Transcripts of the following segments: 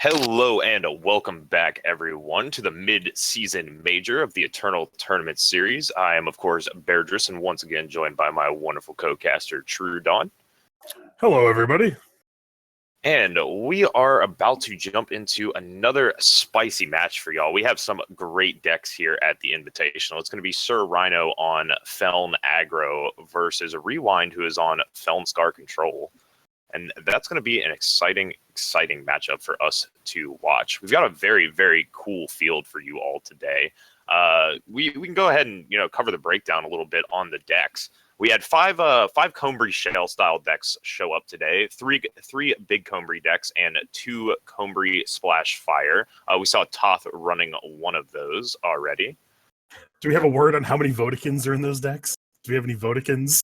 Hello and welcome back, everyone, to the mid-season major of the Eternal Tournament Series. I am, of course, Bairdrus, and once again joined by my wonderful co-caster, Truedawn. Hello, everybody. And we are about to jump into another spicy match for y'all. We have some great decks here at the Invitational. It's going to be Sir Rhino on Feln Aggro versus Rewind, who is on Feln Scar Control. And that's going to be an exciting matchup for us to watch. We've got a very, very cool field for you all today. We can go ahead and cover the breakdown a little bit on the decks. We had five Combri Shell style decks show up today. Three big Combri decks and two Combri Splash Fire. We saw Toth running one of those already. Do we have a word on how many Vodakins are in those decks? Do we have any Vodakins?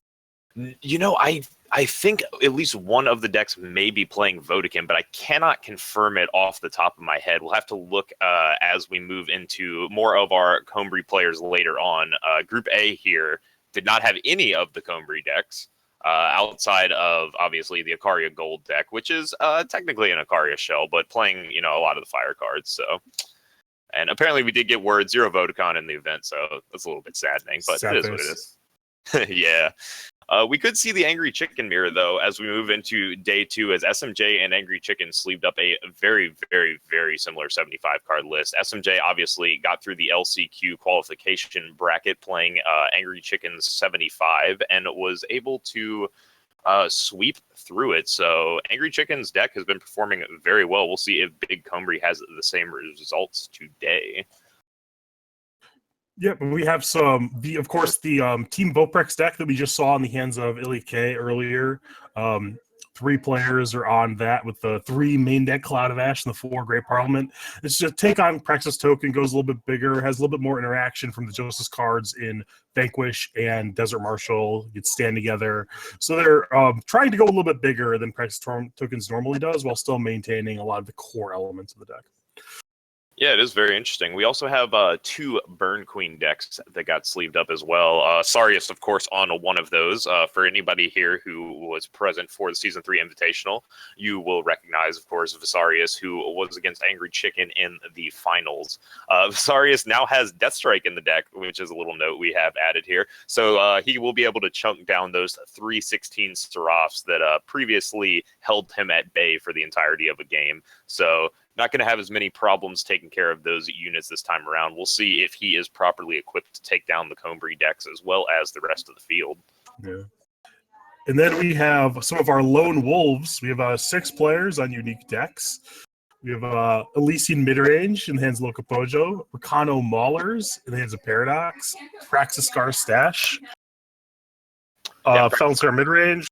I think at least one of the decks may be playing Vodakin, but I cannot confirm it off the top of my head. We'll have to look as we move into more of our Combri players later on. Group A here did not have any of the Combri decks outside of, obviously, the Ikaria Gold deck, which is technically an Ikaria shell, but playing a lot of the fire cards. So, and apparently we did get word 0 Vodacon in the event, so that's a little bit saddening, but it is what it is. Yeah. We could see the Angry Chicken mirror, though, as we move into day 2, as SMJ and Angry Chicken sleeved up a very, very, very similar 75-card list. SMJ obviously got through the LCQ qualification bracket playing Angry Chicken's 75 and was able to sweep through it. So Angry Chicken's deck has been performing very well. We'll see if Big Combri has the same results today. Yep, we have of course, the Team Voprex deck that we just saw in the hands of Illy K earlier. 3 players are on that with the 3 main deck Cloud of Ash and the 4 Great Parliament. It's just take on Praxis Token, goes a little bit bigger, has a little bit more interaction from the Joseph's cards in Vanquish and Desert Marshal. You stand together. So they're trying to go a little bit bigger than Praxis Tokens normally does while still maintaining a lot of the core elements of the deck. Yeah, it is very interesting. We also have 2 Burn Queen decks that got sleeved up as well. Sarius, of course, on one of those. For anybody here who was present for the Season 3 Invitational, you will recognize, of course, Visarius, who was against Angry Chicken in the finals. Visarius now has Deathstrike in the deck, which is a little note we have added here. So he will be able to chunk down those 3/16 Seraphs that previously held him at bay for the entirety of a game. So not going to have as many problems taking care of those units this time around. We'll see if he is properly equipped to take down the Combri decks as well as the rest of the field. Yeah. And then we have some of our lone wolves. We have 6 players on unique decks. We have Elysian Midrange in the hands of Locopojo, Ricano Maulers in the hands of Paradox, Praxis Scar Stash, Feln Scar Midrange.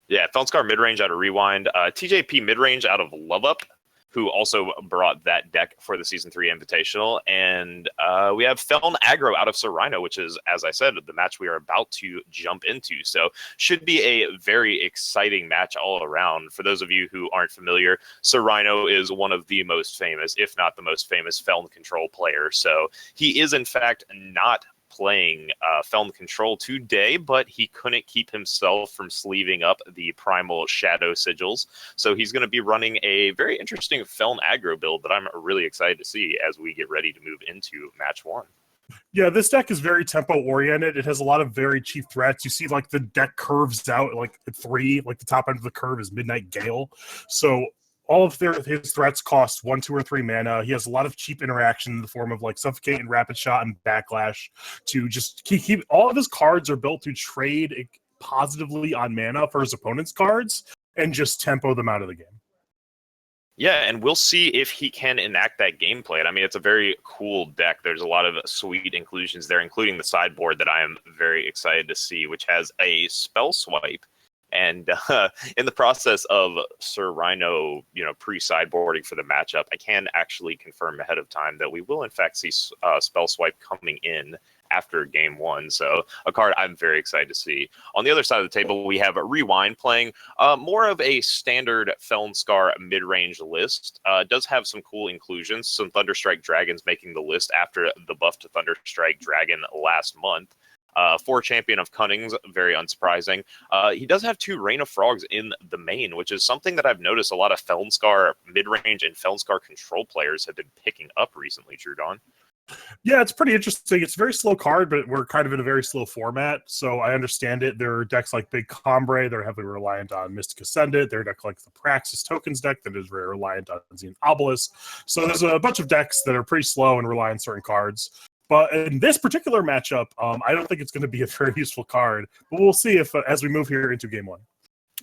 Yeah, Feln Scar Midrange out of Rewind. TJP Midrange out of Love Up, who also brought that deck for the Season 3 Invitational. And we have Feln Aggro out of Sir Rhino, which is, as I said, the match we are about to jump into. So should be a very exciting match all around. For those of you who aren't familiar, Sir Rhino is one of the most famous, if not the most famous, Feln Control player. So he is, in fact, not playing Feln Control today, but he couldn't keep himself from sleeving up the Primal Shadow Sigils. So he's going to be running a very interesting Feln aggro build that I'm really excited to see as we get ready to move into match 1. Yeah, this deck is very tempo-oriented. It has a lot of very cheap threats. You see, like, the deck curves out, like, at 3. Like, the top end of the curve is Midnight Gale. So all of his threats cost 1, 2, or 3 mana. He has a lot of cheap interaction in the form of like Suffocate and Rapid Shot and Backlash to just keep all of his cards are built to trade positively on mana for his opponent's cards and just tempo them out of the game. Yeah, and we'll see if he can enact that gameplay. I mean, it's a very cool deck. There's a lot of sweet inclusions there, including the sideboard that I am very excited to see, which has a Spell Swipe. And in the process of Sir Rhino, pre-sideboarding for the matchup, I can actually confirm ahead of time that we will, in fact, see Spell Swipe coming in after game 1. So a card I'm very excited to see. On the other side of the table, we have Rewind playing more of a standard Feln Scar mid-range list. Does have some cool inclusions. Some Thunderstrike Dragons making the list after the buff to Thunderstrike Dragon last month. 4 champion of Cunnings, very unsurprising. He does have 2 Rain of Frogs in the main, which is something that I've noticed a lot of Felnscar mid-range and Felnscar control players have been picking up recently, Truedawn. Yeah, it's pretty interesting. It's a very slow card, but we're kind of in a very slow format, so I understand it. There are decks like Big Combre that are heavily reliant on Mystic Ascendant. There are decks like the Praxis Tokens deck that is very reliant on Xeon Obelisk. So there's a bunch of decks that are pretty slow and rely on certain cards. But in this particular matchup, I don't think it's going to be a very useful card. But we'll see if as we move here into game 1.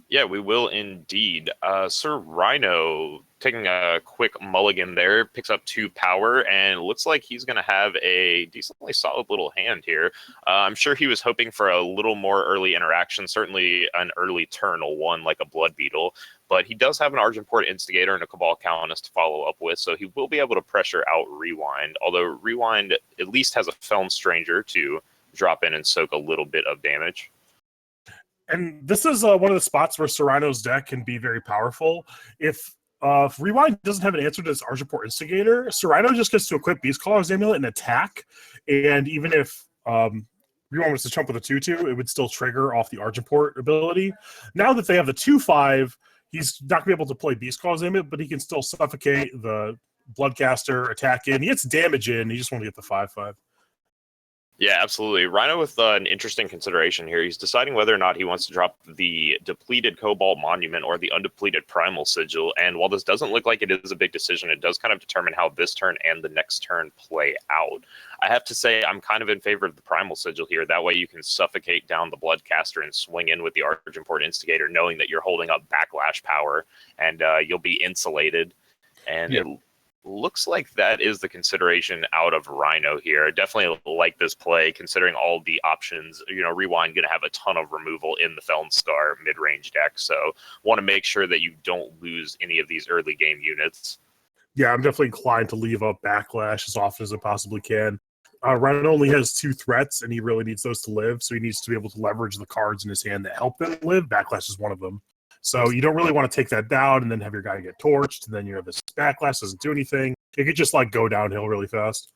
Yeah, we will indeed. Sir Rhino taking a quick mulligan there, picks up 2 power, and looks like he's going to have a decently solid little hand here. I'm sure he was hoping for a little more early interaction, certainly an early turn 1 like a Blood Beetle, but he does have an Argenport Instigator and a Cabal Countess to follow up with, so he will be able to pressure out Rewind, although Rewind at least has a Feln Stranger to drop in and soak a little bit of damage. And this is one of the spots where Serrano's deck can be very powerful. If Rewind doesn't have an answer to this Argenport Instigator, Serrano just gets to equip Beastcaller's Amulet and attack. And even if Rewind was to chump with a 2/2, it would still trigger off the Argenport ability. Now that they have the 2/5, he's not going to be able to play Beastcaller's Amulet, but he can still suffocate the Bloodcaster, attack in. He gets damage in. He just wants to get the 5/5. Yeah, absolutely. Rhino with an interesting consideration here. He's deciding whether or not he wants to drop the depleted Cobalt Monument or the undepleted Primal Sigil. And while this doesn't look like it is a big decision, it does kind of determine how this turn and the next turn play out. I have to say I'm kind of in favor of the Primal Sigil here. That way you can suffocate down the Bloodcaster and swing in with the Argenport Instigator, knowing that you're holding up backlash power and you'll be insulated. And yeah. It looks like that is the consideration out of Rhino here. I definitely like this play, considering all the options. You know, Rewind going to have a ton of removal in the Felnscar mid-range deck, so want to make sure that you don't lose any of these early game units. Yeah, I'm definitely inclined to leave up Backlash as often as I possibly can. Rhino only has 2 threats, and he really needs those to live, so he needs to be able to leverage the cards in his hand that help them live. Backlash is one of them. So you don't really want to take that down and then have your guy get torched, and then you have this Backlash doesn't do anything. It could just like go downhill really fast.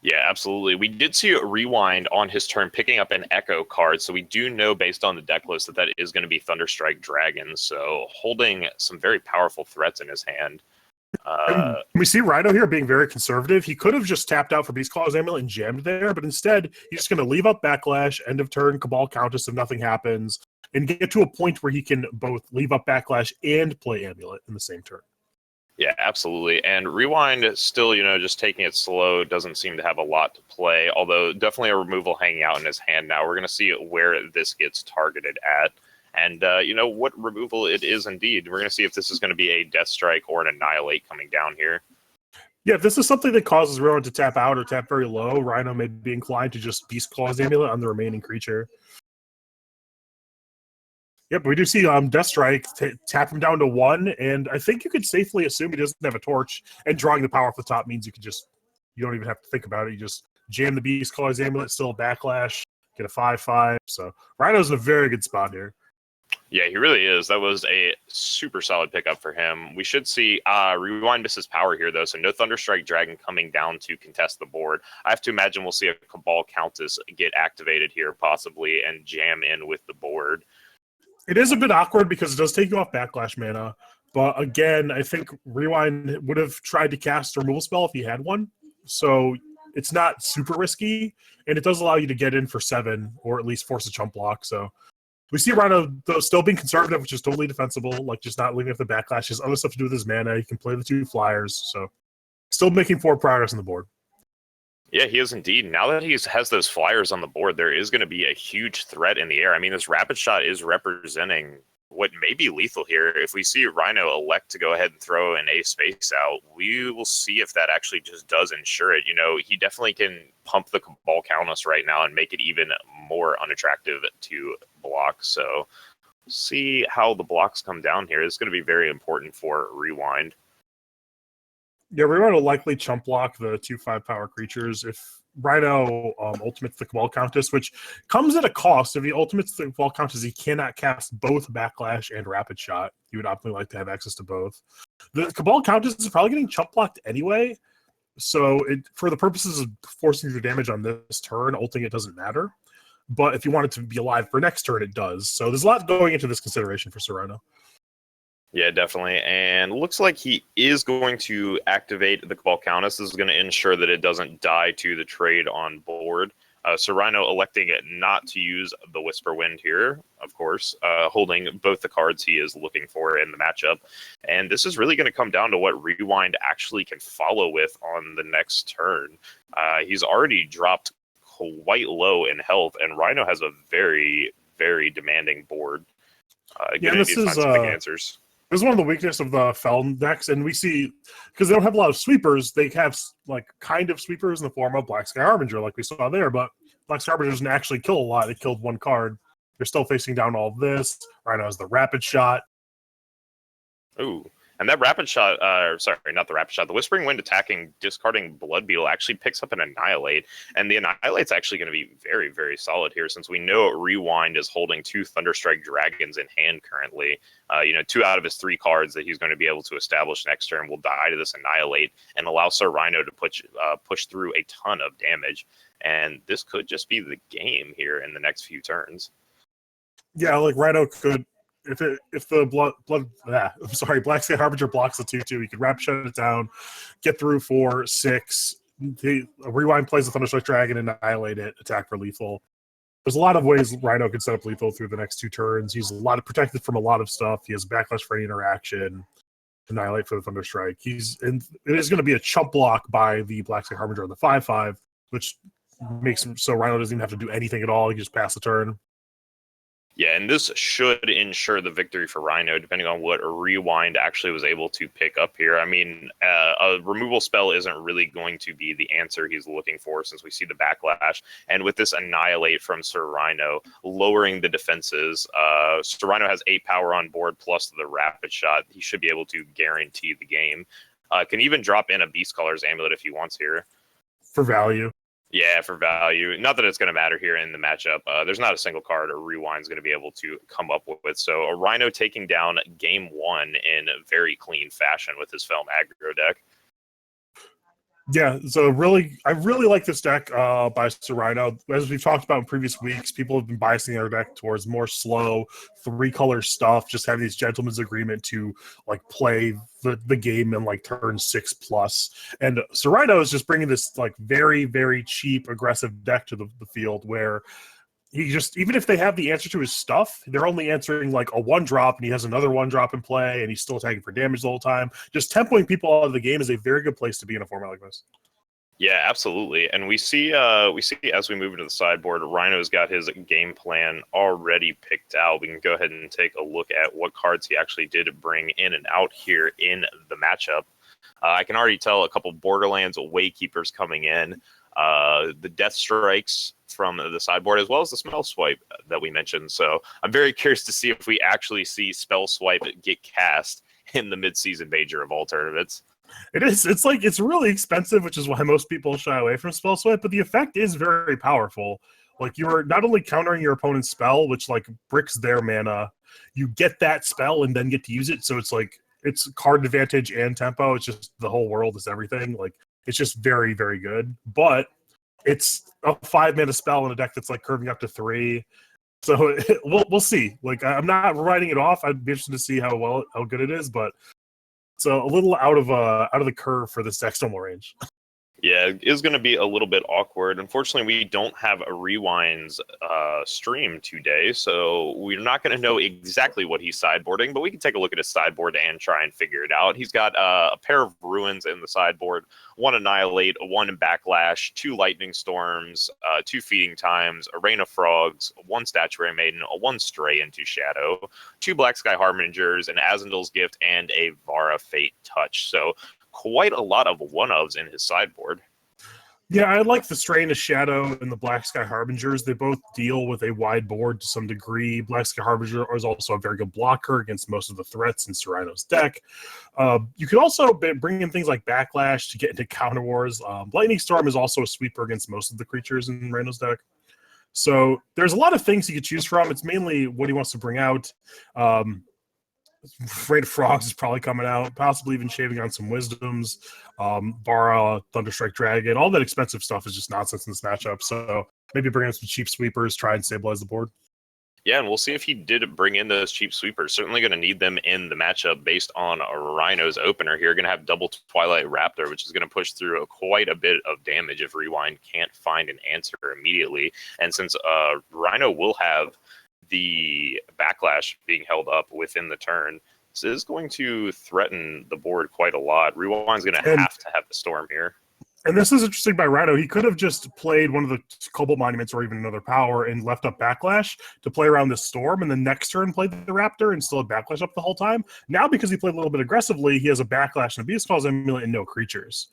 Yeah, absolutely. We did see Rewind on his turn picking up an Echo card, so we do know based on the deck list that is going to be Thunderstrike Dragon, so holding some very powerful threats in his hand. We see Rhino here being very conservative. He could have just tapped out for Beastcaller's Amulet and jammed there, but instead he's just going to leave up Backlash, end of turn, Cabal Countess if nothing happens, and get to a point where he can both leave up Backlash and play Amulet in the same turn. Yeah, absolutely. And Rewind still, just taking it slow, doesn't seem to have a lot to play, although definitely a removal hanging out in his hand now. We're going to see where this gets targeted at. And, what removal it is indeed. We're going to see if this is going to be a Death Strike or an Annihilate coming down here. Yeah, if this is something that causes Rewind to tap out or tap very low, Rhino may be inclined to just Beastclaw's Amulet on the remaining creature. Yep, we do see Death Strike tap him down to 1, and I think you could safely assume he doesn't have a torch, and drawing the power off the top means you don't even have to think about it. You just jam the Beastclaw's Amulet, still a Backlash, get a 5/5. So Rhino's in a very good spot here. Yeah, he really is. That was a super solid pickup for him. We should see Rewind misses power here, though, so no Thunderstrike Dragon coming down to contest the board. I have to imagine we'll see a Cabal Countess get activated here, possibly, and jam in with the board. It is a bit awkward because it does take you off Backlash mana, but again, I think Rewind would have tried to cast a removal spell if he had one, so it's not super risky, and it does allow you to get in for 7, or at least force a chump block, so... We see Rhino, though, still being conservative, which is totally defensible, like just not leaving up the Backlash. He has other stuff to do with his mana. He can play the 2 flyers, so still making forward progress on the board. Yeah, he is indeed. Now that he has those flyers on the board, there is going to be a huge threat in the air. I mean, this Rapid Shot is representing what may be lethal here. If we see Rhino elect to go ahead and throw an Ace Space out, we will see if that actually just does ensure it. He definitely can pump the Cabal Countess right now and make it even more unattractive to block. So we'll see how the blocks come down here. It's going to be very important for Rewind. Yeah, Rewind will likely chump block the 2/5 power creatures. If Rhino ultimates the Cabal Countess, which comes at a cost. If he ultimates the Cabal Countess, he cannot cast both Backlash and Rapid Shot. You would optimally like to have access to both. The Cabal Countess is probably getting chump blocked anyway, so for the purposes of forcing the damage on this turn, ulting it doesn't matter. but if you want it to be alive for next turn, it does. So there's a lot going into this consideration for Serrano. Yeah, definitely. And looks like he is going to activate the Cabal Countess. This is going to ensure that it doesn't die to the trade on board. Serrano electing not to use the Whisper Wind here, of course, holding both the cards he is looking for in the matchup. And this is really going to come down to what Rewind actually can follow with on the next turn. He's already dropped quite low in health, and Rhino has a very, very demanding board. This is some big answers. This is one of the weaknesses of the Feln decks, and we see, because they don't have a lot of sweepers, they have like kind of sweepers in the form of Black Sky Harbinger, like we saw there, but Black Sky Harbinger doesn't actually kill a lot. It killed one card. They're still facing down all this. Rhino has the Rapid Shot. Ooh. And that Rapid Shot, sorry, not the Rapid Shot, the Whispering Wind attacking, discarding Blood Beetle actually picks up an Annihilate. And the Annihilate's actually going to be very, very solid here, since we know Rewind is holding 2 Thunderstrike Dragons in hand currently. 2 out of his 3 cards that he's going to be able to establish next turn will die to this Annihilate and allow Serrano to push through a ton of damage. And this could just be the game here in the next few turns. Yeah, like Rhino could... If the Black Sky Harbinger blocks the 2/2, he could Rapid Shut it down, get through 4, 6. Rewind plays the Thunderstrike Dragon, annihilate it, attack for lethal. There's a lot of ways Rhino can set up lethal through the next 2 turns. He's protected from a lot of stuff. He has backlash for any interaction, annihilate for the Thunderstrike. It is going to be a chump block by the Black Sky Harbinger on the 5/5, which makes him so Rhino doesn't even have to do anything at all. He just pass the turn. Yeah, and this should ensure the victory for Rhino, depending on what Rewind actually was able to pick up here. I mean, a removal spell isn't really going to be the answer he's looking for, since we see the backlash. And with this Annihilate from Sir Rhino, lowering the defenses, Sir Rhino has 8 power on board plus the Rapid Shot. He should be able to guarantee the game. Can even drop in a Beast Caller's Amulet if he wants here. For value. Yeah, for value. Not that it's going to matter here in the matchup. There's not a single card or Rewind's going to be able to come up with. So a Rhino taking down game 1 in very clean fashion with his Felm aggro deck. Yeah, so I really like this deck by Sir Rhino. As we've talked about in previous weeks, people have been biasing their deck towards more slow 3-color stuff, just having these gentleman's agreement to like play the game in like turn 6+. And Sir Rhino is just bringing this like very, very cheap, aggressive deck to the field where he just, even if they have the answer to his stuff, they're only answering like a 1-drop, and he has another 1-drop in play, and he's still attacking for damage the whole time. Just tempoing people out of the game is a very good place to be in a format like this. Yeah, absolutely. And we see as we move into the sideboard, Rhino's got his game plan already picked out. We can go ahead and take a look at what cards he actually did bring in and out here in the matchup. I can already tell a couple Borderlands Waykeepers coming in. The Death Strikes from the sideboard, as well as the Spell Swipe that we mentioned. So I'm very curious to see if we actually see Spell Swipe get cast in the Midseason Major of all tournaments. It is. It's really expensive, which is why most people shy away from Spell Swipe, but the effect is very powerful. Like, you are not only countering your opponent's spell, which like bricks their mana, you get that spell and then get to use it. So it's like, it's card advantage and tempo. It's just the whole world is everything. Like, it's just very, very good. But it's a 5-mana spell in a deck that's like curving up to 3. So we'll see. Like, I'm not writing it off. I'd be interested to see how good it is, but it's a little out of the curve for this deck's normal range. Yeah, it is going to be a little bit awkward. Unfortunately, we don't have a Rewind's stream today, so we're not going to know exactly what he's sideboarding, but we can take a look at his sideboard and try and figure it out. He's got a pair of Ruins in the sideboard, 1 Annihilate, 1 Backlash, 2 Lightning Storms, 2 Feeding Times, a Rain of Frogs, 1 Statuary Maiden, a 1 Stray into Shadow, 2 Black Sky Harbingers, an Azendal's Gift, and a Vara Fate Touch. So quite a lot of one-ofs in his sideboard. Yeah, I like the Stray into Shadow and the Black Sky Harbingers. They both deal with a wide board to some degree. Black Sky Harbinger is also a very good blocker against most of the threats in Serrano's deck. You can also bring in things like Backlash to get into counter wars. Lightning Storm is also a sweeper against most of the creatures in Rano's deck. So there's a lot of things he could choose from. It's mainly what he wants to bring out. Afraid of Frogs is probably coming out, possibly even shaving on some Wisdoms, Bara, Thunderstrike Dragon. All that expensive stuff is just nonsense in this matchup. So maybe bring in some cheap sweepers, try and stabilize the board. Yeah, and we'll see if he did bring in those cheap sweepers. Certainly going to need them in the matchup based on Rhino's opener here. Going to have double Twilight Raptor, which is going to push through quite a bit of damage if Rewind can't find an answer immediately. And since Rhino will have the backlash being held up within the turn, this is going to threaten the board quite a lot. Rewind's going to have the Storm here. And this is interesting by Rhino. He could have just played one of the Cobalt Monuments or even another power and left up Backlash to play around this Storm, and the next turn played the Raptor and still had Backlash up the whole time. Now, because he played a little bit aggressively, he has a Backlash and a Beast Claws Amulet and no creatures.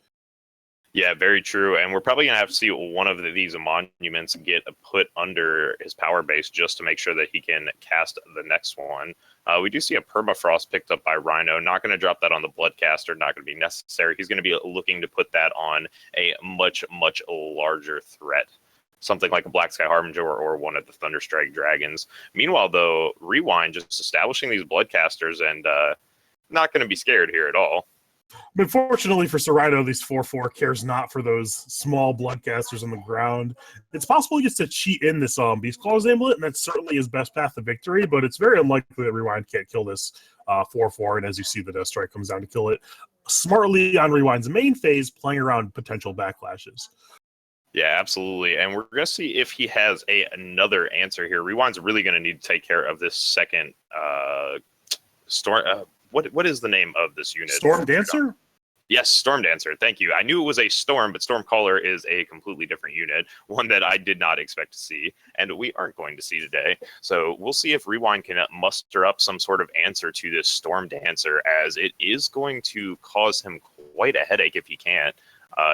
Yeah, very true. And we're probably going to have to see one of these monuments get put under his power base just to make sure that he can cast the next one. We do see a Permafrost picked up by Rhino. Not going to drop that on the Bloodcaster. Not going to be necessary. He's going to be looking to put that on a much, much larger threat. Something like a Black Sky Harbinger or one of the Thunderstrike Dragons. Meanwhile, though, Rewind just establishing these Bloodcasters and not going to be scared here at all. But fortunately for Rhino, these 4/4 cares not for those small Bloodcasters on the ground. It's possible just to cheat in this Beast Claws Amulet, and that's certainly his best path to victory, but it's very unlikely that Rewind can't kill this 4/4, and as you see, the Death Strike comes down to kill it smartly on Rewind's main phase, playing around potential backlashes. Yeah, absolutely. And we're going to see if he has another answer here. Rewind's really going to need to take care of this second Storm. What is the name of this unit? Storm Dancer? Yes, Storm Dancer. Thank you. I knew it was a Storm, but Stormcaller is a completely different unit, one that I did not expect to see, and we aren't going to see today. So we'll see if Rewind can muster up some sort of answer to this Storm Dancer, as it is going to cause him quite a headache if he can't.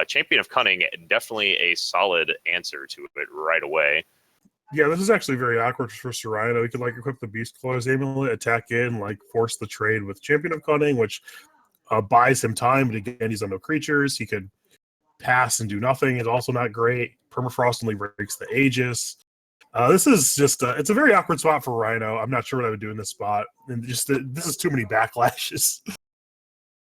Champion of Cunning, definitely a solid answer to it right away. Yeah, this is actually very awkward for Rhino. He could equip the Beast Claws Amulet, attack in, force the trade with Champion of Cunning, which buys him time, but again, he's on no creatures. He could pass and do nothing. It's also not great. Permafrost only breaks the Aegis. This is just it's a very awkward spot for Rhino. I'm not sure what I would do in this spot. And this is too many backlashes.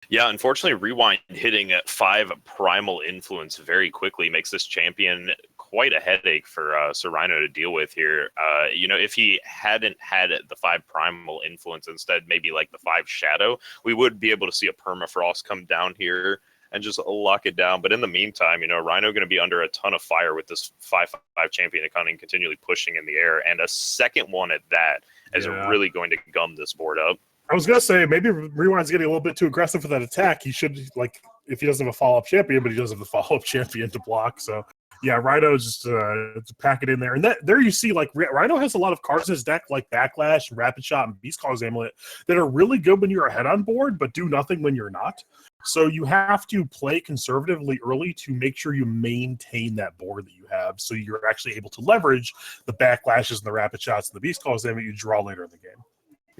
Yeah, unfortunately, Rewind hitting 5 Primal Influence very quickly makes this champion quite a headache for Sir Rhino to deal with here. If he hadn't had the 5 Primal Influence, instead maybe the 5 Shadow, we would be able to see a Permafrost come down here and just lock it down. But in the meantime, Rhino going to be under a ton of fire with this 5/5 Champion of Cunning continually pushing in the air, and a second one at that is really going to gum this board up. I was going to say, maybe Rewind's getting a little bit too aggressive for that attack. He should, if he doesn't have a follow-up champion, but he does have the follow-up champion to block. So, yeah, Rhino just to pack it in there. And there you see, Rhino has a lot of cards in his deck, like Backlash, Rapid Shot, and Beast Claws Amulet, that are really good when you're ahead on board, but do nothing when you're not. So you have to play conservatively early to make sure you maintain that board that you have, so you're actually able to leverage the Backlashes and the Rapid Shots and the Beast Claws Amulet you draw later in the game.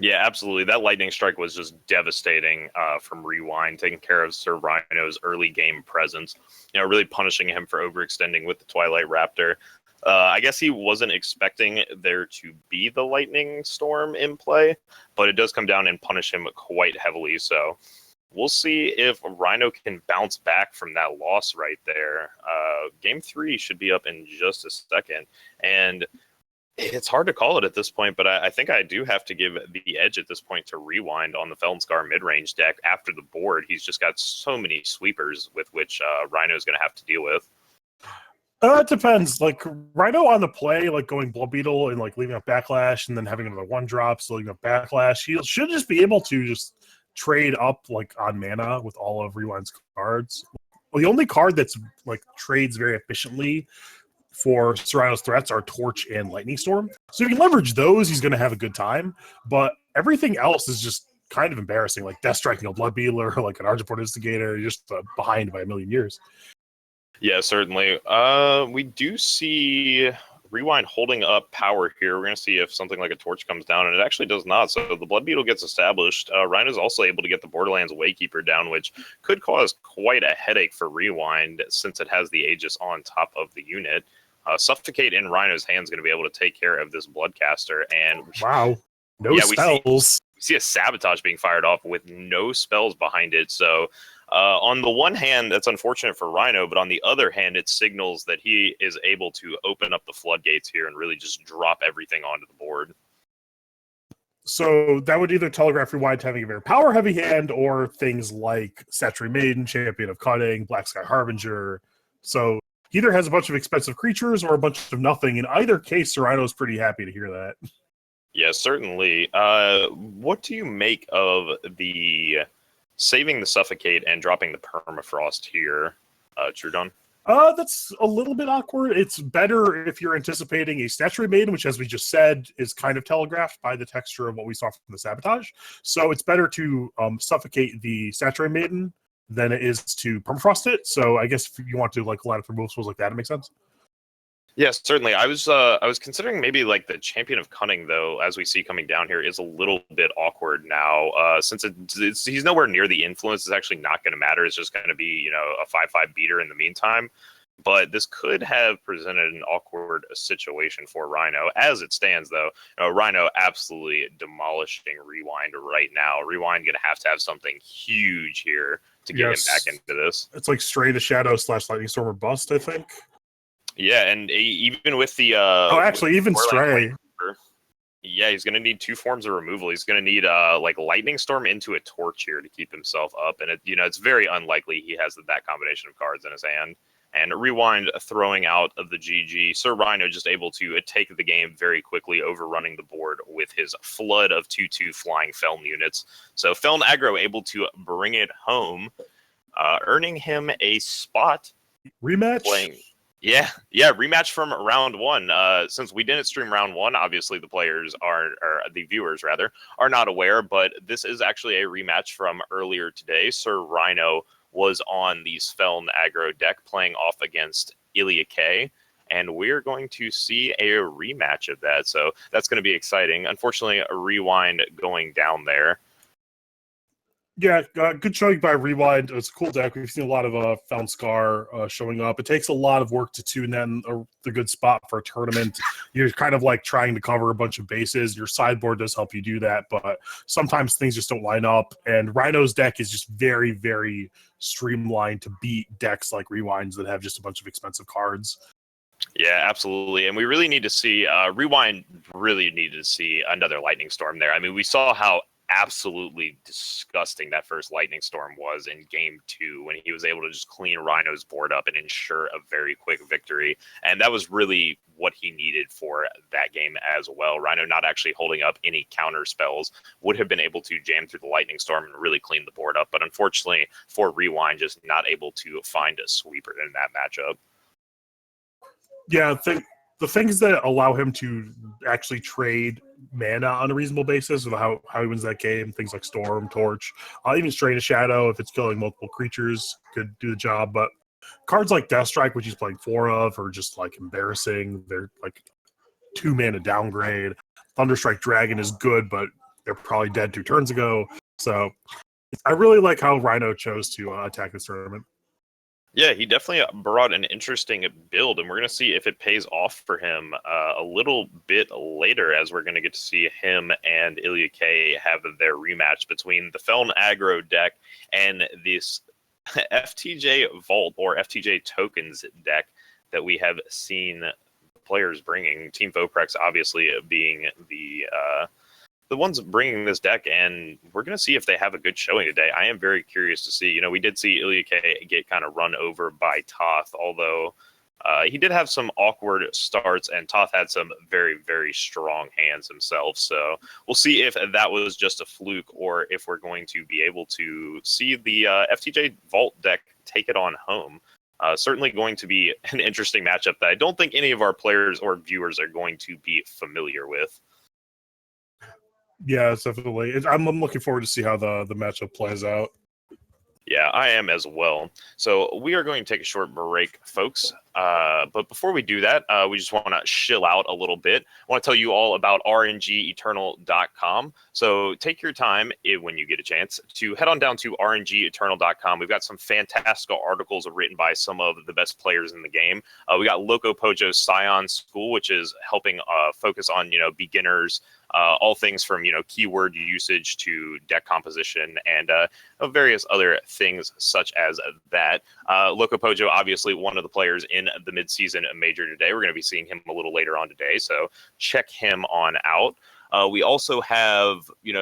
Yeah, absolutely. That lightning strike was just devastating from Rewind, taking care of Sir Rhino's early game presence, really punishing him for overextending with the Twilight Raptor. I guess he wasn't expecting there to be the lightning storm in play, but it does come down and punish him quite heavily. So we'll see if Rhino can bounce back from that loss right there. Game 3 should be up in just a second. And it's hard to call it at this point, but I think I do have to give the edge at this point to Rewind on the Felonscar mid-range deck. After the board, he's just got so many sweepers with which Rhino is going to have to deal with. It depends. Rhino on the play, going Blood Beetle and leaving up Backlash and then having another 1-drop, so leaving up Backlash. He should just be able to just trade up on mana with all of Rewind's cards. Well, the only card that's trades very efficiently for Sir Rhino's threats are Torch and Lightning Storm. So if you can leverage those, he's going to have a good time. But everything else is just kind of embarrassing, like Death Striking a Blood Beetle or an Argent Instigator, just behind by a million years. Yeah, certainly. We do see Rewind holding up power here. We're going to see if something like a Torch comes down, and it actually does not. So the Blood Beetle gets established. Rhino's also able to get the Borderlands Waykeeper down, which could cause quite a headache for Rewind since it has the Aegis on top of the unit. Suffocate in Rhino's hands going to be able to take care of this Bloodcaster. And wow, no spells. see a Sabotage being fired off with no spells behind it. So on the one hand, that's unfortunate for Rhino, but on the other hand, it signals that he is able to open up the floodgates here and really just drop everything onto the board. So that would either telegraph Rewind having a very power-heavy hand, or things like Statuary Maiden, Champion of Cunning, Black Sky Harbinger. So he either has a bunch of expensive creatures or a bunch of nothing. In either case, Rhino's pretty happy to hear that. Yeah, certainly. What do you make of the saving the Suffocate and dropping the Permafrost here, Truedawn? That's a little bit awkward. It's better if you're anticipating a Statuary Maiden, which, as we just said, is kind of telegraphed by the texture of what we saw from the Sabotage. So it's better to suffocate the Statuary Maiden than it is to Permafrost it. So I guess if you want to like line up removal spells like that, it makes sense. Yes, certainly. I was considering maybe like the Champion of Cunning, though, as we see coming down here, is a little bit awkward now. Since he's nowhere near the influence, it's actually not going to matter. It's just going to be, a 5/5 beater in the meantime. But this could have presented an awkward situation for Rhino. As it stands, though, Rhino absolutely demolishing Rewind right now. Rewind going to have something huge here to get him back into this. It's like Stray the Shadow / Lightning Storm or Bust, I think. Yeah, and even with the even Stray. Yeah, he's going to need 2 forms of removal. He's going to need like Lightning Storm into a Torch here to keep himself up, and it's very unlikely he has that combination of cards in his hand. And Rewind throwing out of the GG. Sir Rhino just able to take the game very quickly, overrunning the board with his flood of 2/2 flying Feln units. So Feln aggro able to bring it home, earning him a spot. Rematch? Yeah, rematch from round 1. Since we didn't stream round 1, obviously the players or the viewers rather, are not aware, but this is actually a rematch from earlier today. Sir Rhino was on the Feln aggro deck playing off against Ilya K, and we're going to see a rematch of that. So that's going to be exciting. Unfortunately, a Rewind going down there. Yeah, good showing by Rewind. It's a cool deck. We've seen a lot of Feln Scar showing up. It takes a lot of work to tune that in the good spot for a tournament. You're kind of like trying to cover a bunch of bases. Your sideboard does help you do that, but sometimes things just don't line up. And Rhino's deck is just very, very streamlined to beat decks like Rewind's that have just a bunch of expensive cards. Yeah, absolutely. And we really need to see, Rewind really needed to see another Lightning Storm there. I mean, we saw how absolutely disgusting that first Lightning Storm was in game 2 when he was able to just clean Rhino's board up and ensure a very quick victory. And that was really what he needed for that game as well. Rhino not actually holding up any counter spells would have been able to jam through the Lightning Storm and really clean the board up. But unfortunately for Rewind, just not able to find a sweeper in that matchup. Yeah, the things that allow him to actually trade mana on a reasonable basis of how he wins that game, things like Storm, Torch, even Stray to Shadow, if it's killing multiple creatures, could do the job. But cards like Death Strike, which he's playing 4 of, are just like embarrassing. They're like 2 mana downgrade. Thunderstrike Dragon is good, but they're probably dead 2 turns ago. So I really like how Rhino chose to attack this tournament. Yeah, he definitely brought an interesting build, and we're going to see if it pays off for him a little bit later, as we're going to get to see him and Ilya K have their rematch between the Feln aggro deck and this FTJ Vault or FTJ Tokens deck that we have seen players bringing. Team Voprex obviously being the ones bringing this deck, and we're going to see if they have a good showing today. I am very curious to see. We did see Ilya K get kind of run over by Toth, although he did have some awkward starts, and Toth had some very, very strong hands himself. So we'll see if that was just a fluke or if we're going to be able to see the FTJ Vault deck take it on home. Certainly going to be an interesting matchup that I don't think any of our players or viewers are going to be familiar with. Yeah, it's definitely. I'm looking forward to see how the matchup plays out. Yeah, I am as well. So we are going to take a short break, folks. But before we do that, we just want to chill out a little bit. I want to tell you all about aReNGeeternal.com. So take your time when you get a chance to head on down to aReNGeeternal.com. We've got some fantastic articles written by some of the best players in the game. We got Loco Pojo's Scion School, which is helping focus on beginners all things from, keyword usage to deck composition and various other things such as that. Loco Pojo, obviously one of the players in the midseason major today. We're going to be seeing him a little later on today, so check him on out. We also have,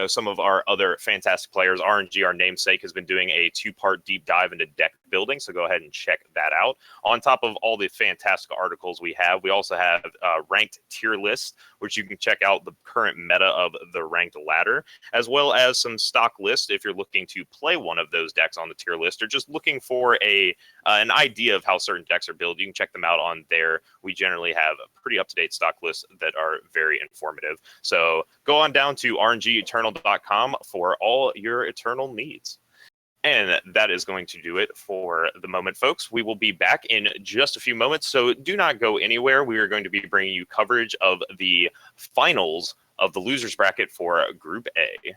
some of our other fantastic players. aReNGee, our namesake, has been doing a 2-part deep dive into deck building, so go ahead and check that out. On top of all the fantastic articles we also have ranked tier lists, which you can check out the current meta of the ranked ladder, as well as some stock lists if you're looking to play one of those decks on the tier list, or just looking for an idea of how certain decks are built. You can check them out on there. We generally have a pretty up-to-date stock lists that are very informative. So go on down to aReNGeeEternal.com for all your Eternal needs. And that is going to do it for the moment, folks. We will be back in just a few moments, so do not go anywhere. We are going to be bringing you coverage of the finals of the losers bracket for Group A.